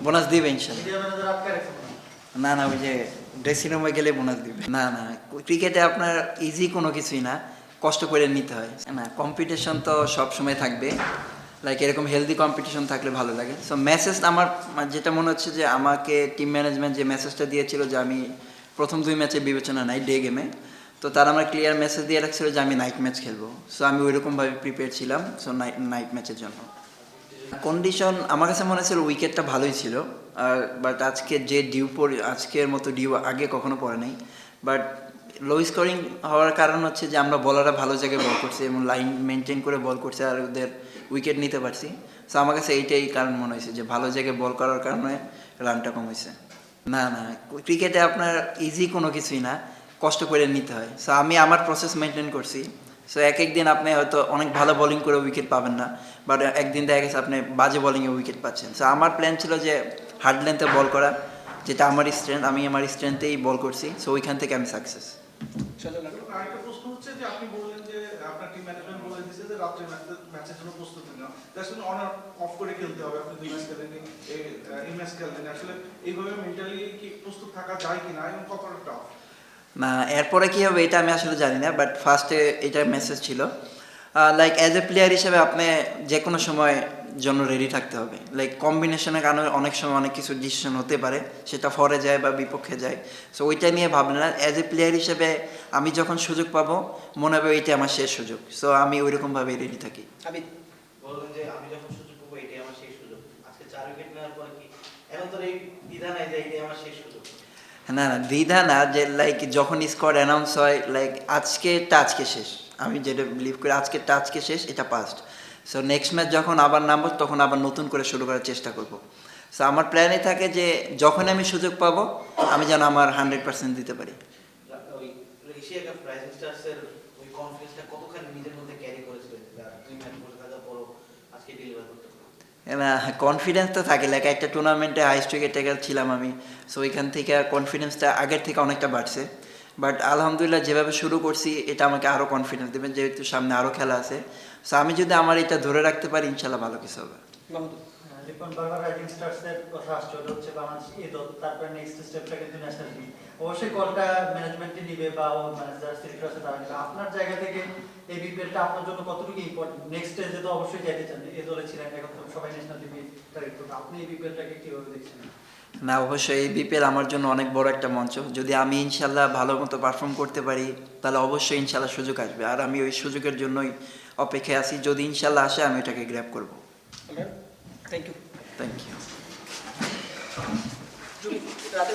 Bonus দিবে ইনশাল্লাহ। না না, ওই যে ড্রেসিং রুমে গেলে বোনাস দিবে। না না, ক্রিকেটে আপনার ইজি কোনো কিছুই না, কষ্ট করে নিতে হয়। না, কম্পিটিশন তো সব সময় থাকবে, লাইক এরকম হেলদি কম্পিটিশন থাকলে ভালো লাগে। সো মেসেজ আমার যেটা মনে হচ্ছে যে আমাকে টিম ম্যানেজমেন্ট যে মেসেজটা দিয়েছিল যে আমি প্রথম 2 ম্যাচে বিবেচনা নাই ডে গেমে, তো তারা আমার ক্লিয়ার মেসেজ দিয়ে রাখছিল যে আমি নাইট ম্যাচ খেলবো। সো আমি ওইরকমভাবে প্রিপেয়ার ছিলাম সো নাইট ম্যাচের জন্য। কন্ডিশন আমার কাছে মনে হচ্ছিল উইকেটটা ভালোই ছিল, আর বাট আজকে যে আজকের মতো ডিউ আগে কখনো পড়ে নাই। বাট লো স্কোরিং হওয়ার কারণ হচ্ছে যে আমরা বলাররা ভালো জায়গায় বল করছি এবং লাইন মেনটেন করে বল করছে আর ওদের উইকেট নিতে পারছি। সো আমার কাছে এইটাই কারণ মনে হয়েছে যে ভালো জায়গায় বল করার কারণে রানটা কম হয়েছে। না না, ক্রিকেটে আপনার ইজি কোনো কিছুই না, কষ্ট করে নিতে হয়। সো আমি আমার প্রসেস মেনটেন করছি। সো এক দিন আপনি হয়তো অনেক ভালো বোলিং করে উইকেট পাবেন না, বাট একদিন দেখা গেছে আপনি বাজে বোলিংয়ে উইকেট পাচ্ছেন। সো আমার প্ল্যান ছিল যে হার্ড লেন্থে বল করা, যেটা আমার স্ট্রেংথ, আমি আমার স্ট্রেংথেই বল করছি। সো ওইখান থেকে আমি সাকসেস। আরেকটা প্রশ্ন হচ্ছে যে আপনি বললেন যে আপনার টিম ম্যানেজমেন্ট বলে দিয়েছে যে রাত্রে ম্যাচের জন্য প্রস্তুতি নাও, আসলে অন অফ করে খেলতে হবে, আপনি 2 ম্যাচ খেলেন, এই ম্যাচ খেললেন, আসলে এইভাবে মেন্টালি কি প্রস্তুত থাকা যায় কিনা এবং কতটা টাফ? না, এরপরে কী হবে এটা আমি আসলে জানি না, বাট ফার্স্টে এটার মেসেজ ছিল লাইক অ্যাজ এ প্লেয়ার হিসেবে আপনি যে কোনো সময় জন্য রেডি থাকতে হবে। লাইক কম্বিনেশনের কারণে অনেক সময় অনেক কিছু ডিসিশন হতে পারে, সেটা ফরে যায় বা বিপক্ষে যায়। সো ওইটা নিয়ে ভাবনা না, অ্যাজ এ প্লেয়ার হিসেবে আমি যখন সুযোগ পাবো মনে হবে এইটা আমার শেষ সুযোগ। সো আমি ওইরকমভাবে রেডি থাকি। আমি বললেন যে আমি যখন সুযোগ পাবো এটাই আমার শেষ সুযোগ, আজকে 4 উইকেট নেওয়ার পরে কি এখন তো এই দ্বিধা নাই যে এটাই আমার শেষ সুযোগ? না না, দ্বিধা না, যে লাইক যখন স্কোর অ্যানাউন্স হয় লাইক আজকেরটা আজকে শেষ, আমি যেটা বিলিভ করি আজকেরটা আজকে শেষ, এটা পাস্ট। সো নেক্সট ম্যাচ যখন আবার নামবো তখন আবার নতুন করে শুরু করার চেষ্টা করব। সো আমার প্ল্যানে থাকে যে যখন আমি সুযোগ পাবো আমি যেন আমার 100% দিতে পারি। ওই এশিয়া কাপ রাইজিং স্টারসের ওই কনফিডেন্সটা কতখানি নিজের মধ্যে ক্যারি করেছিলেন, 2 ম্যাচ বসে থাকার পরও আজকে ডেলিভার করতে পারলেন? কনফিডেন্স তো থাকে, লাইক একটা টুর্নামেন্টে হাইস্ট উইকেট টেকার ছিলাম আমি। সো ওইখান থেকে কনফিডেন্সটা আগের থেকে অনেকটা বাড়ছে। বাট আলহামদুলিল্লাহ যেভাবে শুরু করছি এটা আমাকে আরও কনফিডেন্স দেবে, যেহেতু সামনে আরও খেলা আছে। সো আমি যদি আমার এটা ধরে রাখতে পারি ইনশাল্লাহ ভালো কিছু হবে। রিপন বারবার রাইজিং স্টারসের কথা আসছে, ওটা হচ্ছে বাংলাদেশ ঈদত, তারপরে নেক্সট স্টেপটা কিন্তু ন্যাশনাল টিম। অবশ্যই কলটা ম্যানেজমেন্টই নিবে বা ও ম্যানেজার সিলেক্টর আছে তারা নিবে। আপনার জায়গা থেকে এই বিপিএলটা আপনার জন্য কতটুকু ইম্পর্টেন্ট? নেক্সট স্টেজে তো অবশ্যই যেতে চান, এই দলে ছিলেন, এখন তো সবাই ন্যাশনাল টিমে টার্গেট করবে। আপনি এই বিপিএলটাকে কিভাবে দেখছেন? না, অবশ্যই এই বিপিএল আমার জন্য অনেক বড় একটা মঞ্চ। যদি আমি ইনশাল্লাহ ভালো মতো পারফর্ম করতে পারি তাহলে অবশ্যই ইনশাল্লাহ সুযোগ আসবে, আর আমি ওই সুযোগের জন্যই অপেক্ষায় আছি। যদি ইনশাল্লাহ আসে আমি এটাকে গ্র্যাব করবো। Thank you. Thank you. রাতে